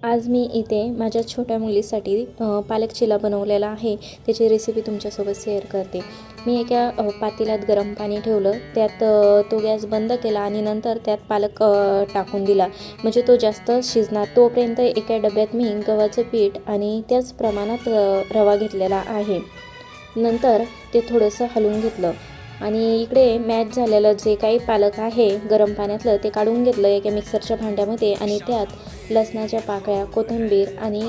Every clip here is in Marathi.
आज मी इथे माझ्या छोट्या मुलीसाठी पालक चिला बनवलेला आहे। त्याची रेसिपी तुमच्यासोबत शेअर करते। मी एका पातेल्यात गरम पाणी ठेवलं, त्यात तो गॅस बंद केला आणि नंतर त्यात पालक टाकून दिला, म्हणजे तो जास्त शिजणार। तोपर्यंत एका डब्यात मी गव्हाचं पीठ आणि त्याच प्रमाणात रवा घेतलेला आहे। नंतर ते थोडंसं हलवून घेतलं आणि इकडे मॅच झालेलं जे काही पालक आहे गरम पाण्यातलं ते काढून घेतलं एका मिक्सरच्या भांड्यामध्ये आणि त्यात लसणाच्या पाकळ्या, कोथिंबीर आणि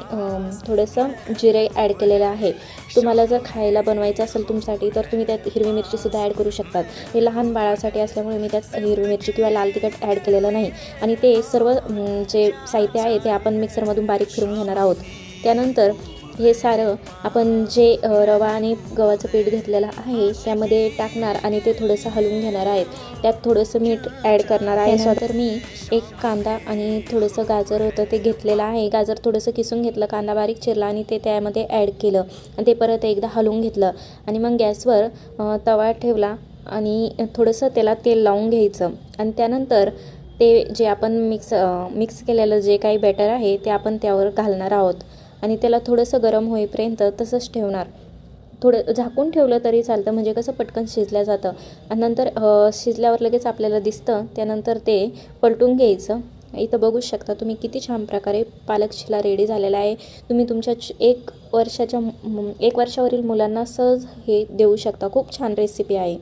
थोडंसं जिरे ॲड केलेलं आहे। तुम्हाला जर खायला बनवायचं असेल तुमच्यासाठी तर तुम्ही त्यात हिरवी मिरचीसुद्धा ॲड करू शकतात। हे लहान बाळासाठी असल्यामुळे मी त्यात हिरवी मिरची किंवा लाल तिखट ॲड केलेलं नाही आणि ते सर्व जे साहित्य आहे ते आपण मिक्सरमधून बारीक फिरवून घेणार आहोत। त्यानंतर हे सारं आपण जे रवा आणि गव्हाचं पीठ घेतलेलं आहे त्यामध्ये टाकणार आणि ते थोडंसं हलवून घेणार आहेत। त्यात थोडंसं मीठ ॲड करणार आहे। त्यानंतर मी एक कांदा आणि थोडंसं गाजर होतं ते घेतलेलं आहे। गाजर थोडंसं किसून घेतलं, कांदा बारीक चिरला आणि ते त्यामध्ये ॲड केलं आणि ते परत एकदा हलवून घेतलं आणि मग गॅसवर तवा ठेवला आणि थोडंसं त्याला तेल लावून घ्यायचं आणि त्यानंतर ते जे आपण मिक्स केलेलं जे काही बॅटर आहे ते आपण त्यावर घालणार आहोत आणि त्याला थोडंसं गरम होईपर्यंत तसंच ठेवणार। थोडं झाकून ठेवलं तरी चालतं, म्हणजे कसं पटकन शिजलं जातं आणि नंतर शिजल्यावर लगेच आपल्याला दिसतं। त्यानंतर ते पलटून घ्यायचं। इथं बघू शकता तुम्ही किती छान प्रकारे पालक चिला रेडी झालेला आहे। तुम्ही तुमच्या 1 वर्षावरील मुलांना सहज हे देऊ शकता। खूप छान रेसिपी आहे।